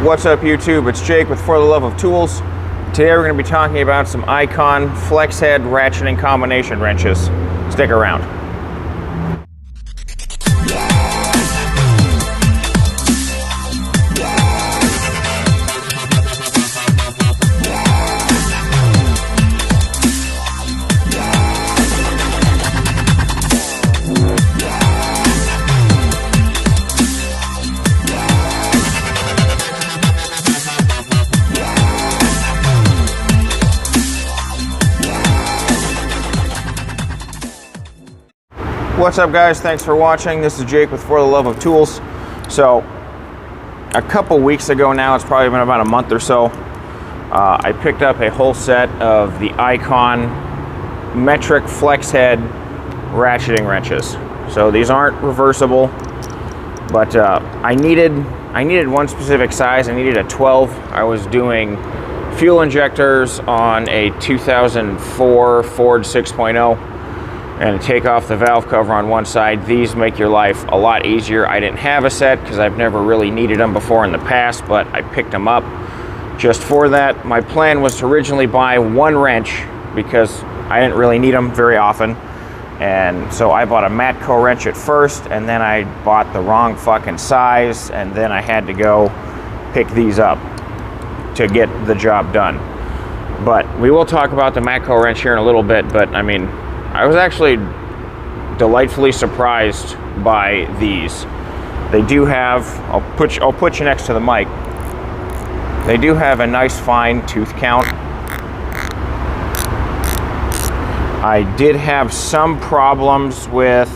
What's up, YouTube? It's Jake with For the Love of Tools. Today we're going to be talking about some Icon flex head ratcheting combination wrenches. Stick around. What's up, guys? Thanks for watching. This is Jake with For the Love of Tools. So a couple weeks ago now, it's probably been about a month or so, I picked up a whole set of the Icon metric flex head ratcheting wrenches. So these aren't reversible, but I needed one specific size. I needed a 12. I was doing fuel injectors on a 2004 Ford 6.0. and take off the valve cover on one side. These make your life a lot easier. I didn't have a set because I've never really needed them before in the past, but I picked them up just for that. My plan was to originally buy one wrench because I didn't really need them very often, and so I bought a Matco wrench at first, and then I bought the wrong fucking size, and then I had to go pick these up to get the job done. But we will talk about the Matco wrench here in a little bit, but I mean, I was actually delightfully surprised by these. They do have, I'll put you next to the mic. They do have a nice fine tooth count. I did have some problems with,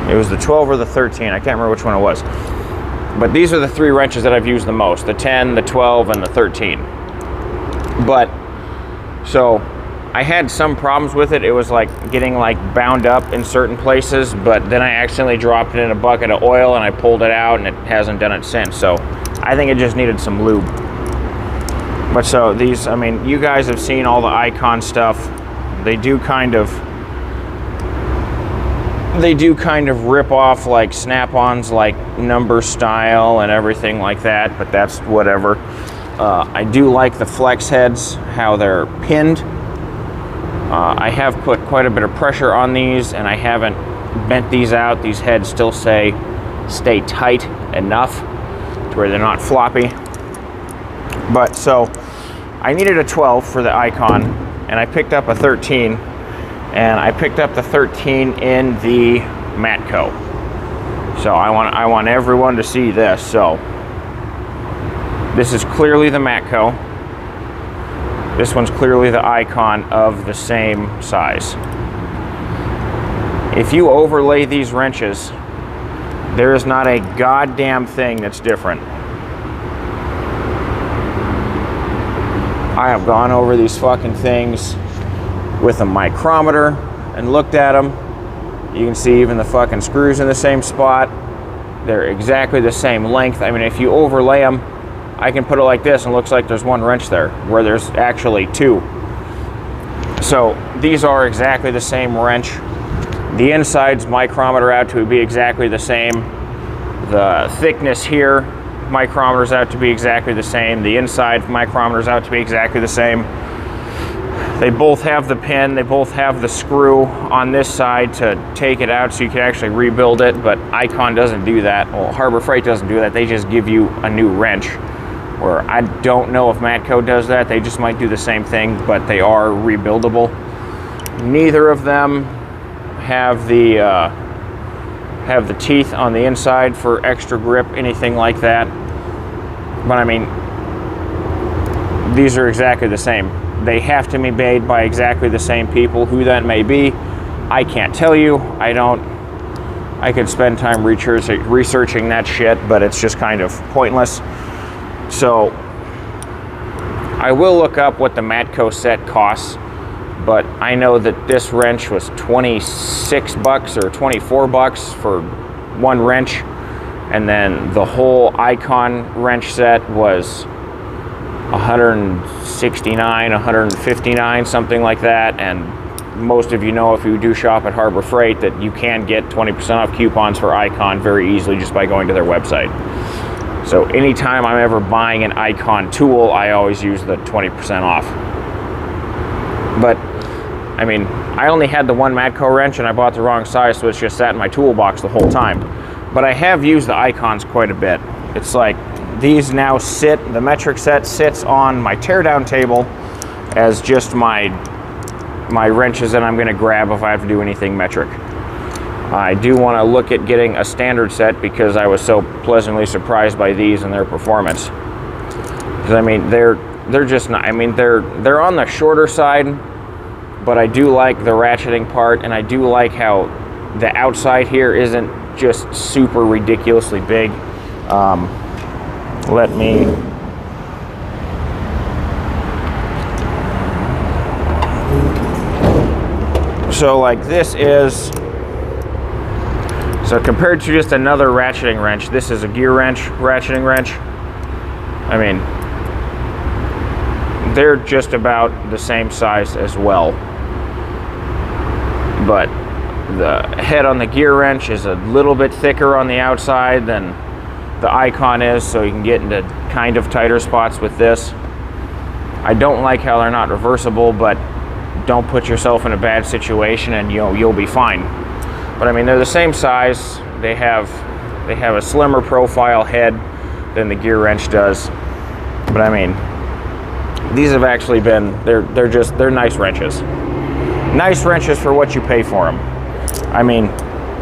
it was the 12 or the 13, I can't remember which one it was. But these are the three wrenches that I've used the most, the 10, the 12, and the 13. But, so, I had some problems with it. It was like getting like bound up in certain places, but then I accidentally dropped it in a bucket of oil and I pulled it out and it hasn't done it since. So I think it just needed some lube. But so these, I mean, you guys have seen all the Icon stuff. They do kind of rip off like snap-ons, like number style and everything like that, but that's whatever. I do like the flex heads, how they're pinned. I have put quite a bit of pressure on these, and I haven't bent these out. These heads still stay tight enough to where they're not floppy. But so I needed a 12 for the Icon, and I picked up a 13, and I picked up the 13 in the Matco. So I want everyone to see this. So this is clearly the Matco. This one's clearly the Icon of the same size. If you overlay these wrenches, there is not a goddamn thing that's different. I have gone over these fucking things with a micrometer and looked at them. You can see even the fucking screws in the same spot. They're exactly the same length. I mean, if you overlay them, I can put it like this and it looks like there's one wrench there where there's actually two. So these are exactly the same wrench. The inside's micrometer out to be exactly the same. The thickness here, micrometers out to be exactly the same. The inside micrometers out to be exactly the same. They both have the pin, they both have the screw on this side to take it out so you can actually rebuild it, but Icon doesn't do that. Well, Harbor Freight doesn't do that. They just give you a new wrench. Or I don't know if Matco does that. They just might do the same thing, but they are rebuildable. Neither of them have the teeth on the inside for extra grip, anything like that. But I mean, these are exactly the same. They have to be made by exactly the same people. Who that may be, I can't tell you. I could spend time researching that shit, but it's just kind of pointless. So I will look up what the Matco set costs, but I know that this wrench was 26 bucks or 24 bucks for one wrench, and then the whole Icon wrench set was 169, 159, something like that. And most of you know, if you do shop at Harbor Freight, that you can get 20% off coupons for Icon very easily just by going to their website. So anytime I'm ever buying an Icon tool, I always use the 20% off. But I mean, I only had the one Matco wrench and I bought the wrong size, so it's just sat in my toolbox the whole time. But I have used the Icons quite a bit. It's like these now sit, the metric set sits on my teardown table as just my wrenches that I'm going to grab if I have to do anything metric. I do want to look at getting a standard set because I was so pleasantly surprised by these and their performance. Because I mean, they're just not, I mean, they're on the shorter side, but I do like the ratcheting part, and I do like how the outside here isn't just super ridiculously big. Let me so like this is, so compared to just another ratcheting wrench, this is a gear wrench, ratcheting wrench. I mean, they're just about the same size as well. But the head on the gear wrench is a little bit thicker on the outside than the Icon is, so you can get into kind of tighter spots with this. I don't like how they're not reversible, but don't put yourself in a bad situation and you'll be fine. But I mean, they're the same size. They have a slimmer profile head than the gear wrench does. But I mean, these have actually been, they're nice wrenches. Nice wrenches for what you pay for them. I mean,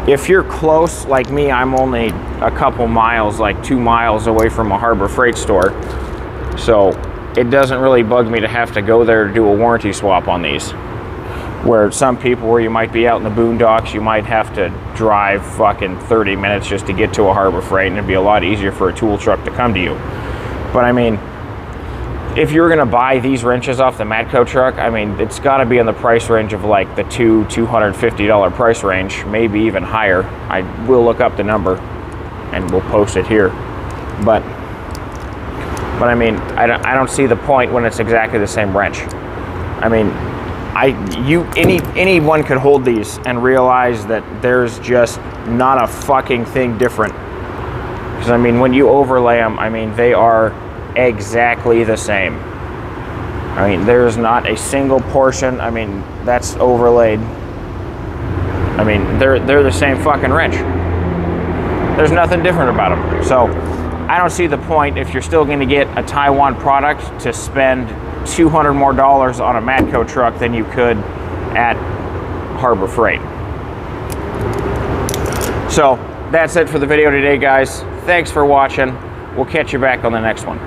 if you're close like me, I'm only a couple miles, like 2 miles away from a Harbor Freight store. So it doesn't really bug me to have to go there to do a warranty swap on these. Where some people, where you might be out in the boondocks, you might have to drive fucking 30 minutes just to get to a Harbor Freight, and it'd be a lot easier for a tool truck to come to you. But I mean, if you're gonna buy these wrenches off the Matco truck, I mean, it's gotta be in the price range of like the $250 price range, maybe even higher. I will look up the number and we'll post it here. But I mean, I don't see the point when it's exactly the same wrench. I mean, anyone could hold these and realize that there's just not a fucking thing different. Because I mean, when you overlay them, I mean, they are exactly the same. I mean, there's not a single portion, I mean, that's overlaid. I mean, they're the same fucking wrench. There's nothing different about them. So I don't see the point, if you're still going to get a Taiwan product, to spend $200 more on a Matco truck than you could at Harbor Freight. So that's it for the video today, guys. Thanks for watching. We'll catch you back on the next one.